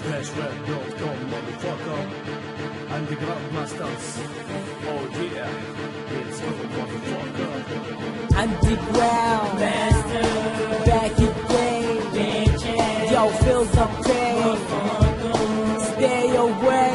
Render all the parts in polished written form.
flashweb.com motherfucker. And the Grandmasters. Oh yeah, it's motherfucker. Underground master, back again. Yo, feel some pain. Stay away.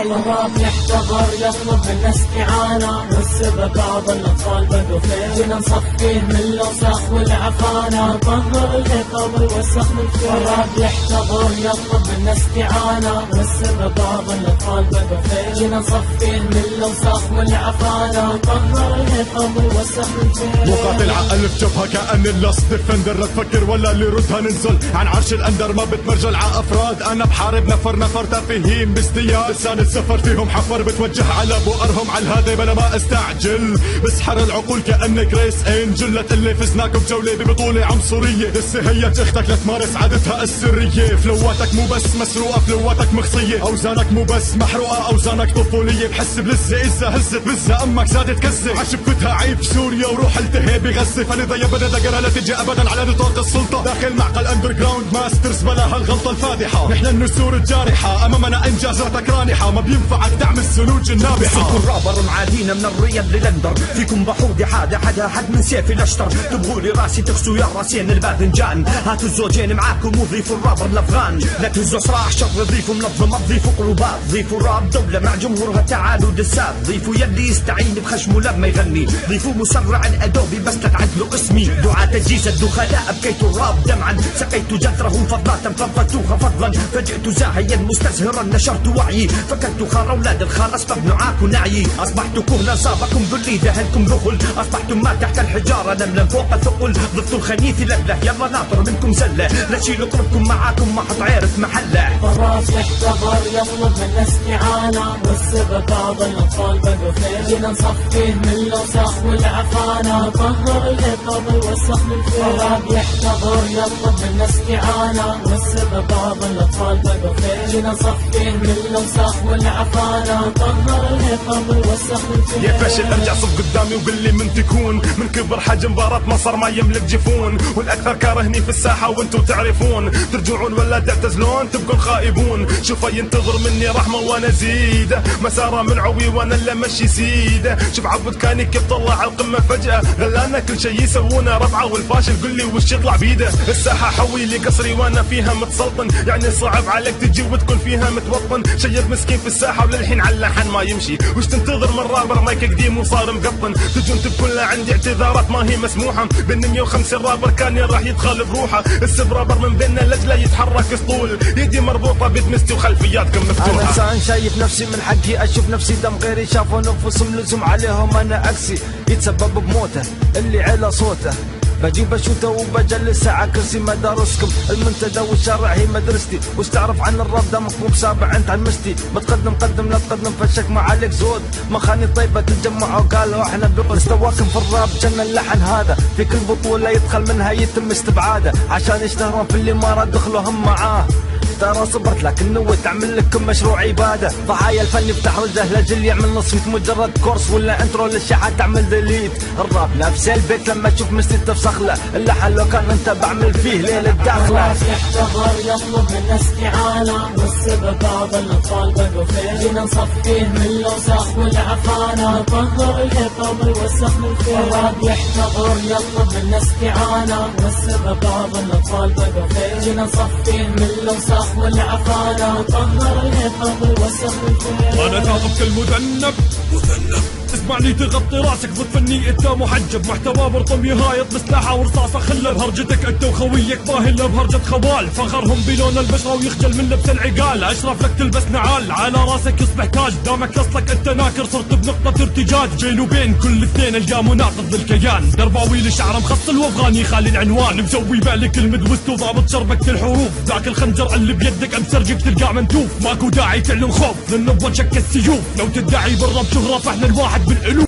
الراب يحتضر يطلب منا استعانة، والسبب بعض الأطفال بقوا فين. جينا نصفيه من الوسخ والعفانة، نطهر الهيب هوب والوسخ من فين. الراب يحتضر يطلب منا استعانة، والسبب بعض الأطفال بقوا فين. جينا نصفيه من الوسخ والعفانة، نطهر الهيب هوب والوسخ من فين. مقاتل عالف جبهة كأن اللص ديفندر، لا تفكر ولا اللي ردها ننزل عن عرش الأندر، ما بتمرجل ع أفراد. أنا بحارب نفر تافهين بازدياد، لسان السفر فيهم حفر بتوجه على بؤرهم على الهادي بلا ما استعجل. بسحر العقول كأنك جريس انجل، لا تقلي فزناك بجولة ببطولة عنصرية. هي اختك لتمارس عادتها السرية. فلواتك مو بس مسروقة، فلواتك مخصية. أوزانك مو بس محروقة، أوزانك طفولية. بحس بلزة إذا هزت بزة أمك زادت كزة. عشفتها عيب سوريا وروح التهي بغزة، فلذا يبدا دقرها لا تجي أبدا على نطاق السلطة. داخل معقل أندر جراوند ماسترز بلا هالغلطة الفادحة. نحن النسور الجارحة أمامنا إنجازاتك رانحة، ما بينفعك دعم السلوج النابحة. فيكم رابر معادينا من الرياض للندر، فيكم بحودي حدا حد من سيفي الاشتر. تبغولي راسي تغسو يا راسين الباذنجان، هاتوا الزوجين معاكم وضيفوا الرابر الافغان. لا تهزوا صراح شر، ضيفوا منظمة، ضيفوا قلوبات، ضيفوا راب دولة مع جمهورها تعالوا دسات. ضيفوا يلي يستعين بخشمه لما يغني، ضيفوا مسرع الادوبي بس لا تعدلوا اسمي. دعاة تجيز الدخلاء ابكيتوا الراب دمعا، سقيتوا جذرهم فضلات فضلتوها فضلا. فجئت زاهيا مستزهرا نشرت وعي، فكرت خار اولاد الخار اسباب نعاك ونعي. اصبحت كهنا صابكم ذلي دهنكم ذخل، اصبحتم ما تحت الحجاره نملا فوق ثقل. ضفتوا الخنيث لله يلا ناطر منكم زله، لا تشيلوا قربكم معاكم ما حط عارف محله. الراس يحتضر يطلب منا استعانه، والسبب بعض الاطفال بقوا فين. جينا نصفيه من الوسخ والعفانه، نطهر الهيب هوب والوسخ من فين. الراب يحتضر يطلب منا استعانه، والسبب بعض الاطفال بقوا فين. جينا نصفيه من الوسخ والعفانه، نطهر الهيب هوب والوسخ من فين. يا فاشل ارجع صف قدامي وقل لي من تكون، من كبر حجم بارات مصر ما يملك جفون. والاكثر كارهني في الساحه وانتو تعرفون، ترجعون ولا تعتزلون تبقون خائبون. شوفه ينتظر مني رحمه وانا زيده، مساره من عوي وانا اللي مشي سيده. شوف عبد كاني كيف طلع القمه فجاه، غلانا كل شي يسوونه ربعه. والفاشل قل لي وش يطلع بيده. الساحه حوي لي قصري وانا فيها متسلطن، يعني صعب عليك تجي وتكون فيها متوطن. شيب مسكين في الساحه وللحين على اللحن ما يمشي، وش تنتظر من رابر مايك قديم وصار مقطن. تجون تبكون لا عندي اعتذارات ما هي مسموحه، بين 150 رابر كان راح يدخل بروحه. السب رابر من بيننا لجله يتحرك اسطول، يدي مربوطه بيدمستي وخلفياتكم مفتوحه. انا انسان شايف نفسي من حقي اشوف نفسي دم غيري شافوا نفسهم لزم عليهم انا عكسي. يتسبب بموته اللي على صوته، بجيب اشوته وبجلسه على كرسي مدارسكم. المنتدى والشارع هي مدرستي، وش تعرف عن الراب دمك مو بسابع انت عمستي. بتقدم قدم لا تقدم فشك ما عليك زود، مخاني طيبه تتجمعوا قالوا احنا بنقول. استواكم في الراب جنن اللحن هذا، في كل بطوله يدخل منها يتم استبعاده، عشان يشتهرون في الامارات دخلوا هم معاه. ترى صبرت لكن نويت اعمل لكم مشروع عباده. ضحايا الفن يفتح وجهه لاجل يعمل نصيت، مجرد كورس ولا انترو للشحات تعمل ديليت. الراب نفس البيت لما تشوف مستي تفسخ له، اللحن لو كان انت بعمل فيه ليله الداخله. الراس يحتضر يطلب منا استعانه، والسبب بعض الاطفال بقوا فين. جينا نصفيه من الوسخ والعفانه، نطهر الهيب هوب والوسخ من فين. الراب يحتضر يطلب منا استعانه، والسبب بعض الاطفال بقوا فين. جينا نصفيه من الوسخ والعفانة، نطهر الهيب هوب والوسخ من فين. انا كاظم كل مذنب اسمعني تغطي راسك ضد فني انت محجب. محتوى برطم يهايط بسلاحه ورصاصه خله بهرجتك انت وخويك باهل بهرجه خوال. فخرهم بلون البشره ويخجل من لبس العقال. اشرف لك تلبس نعال على راسك يصبح تاج، دامك اصلك انت ناكر صرت بنقطه ارتجاج. بين وبين كل اثنين القى مناقض للكيان، درباوي لشعره مخصل وافغاني خالي العنوان. مسوي بالك المدوست وضابط شربكة الحروف، ذاك الخنجر اللي بيدك امسرجك تلقاه منتوف. ماكو داعي تعلن خوف لانه بوجهك السيوف، لو تدعي بالرب شهره فاحنا الواحد بالالوف.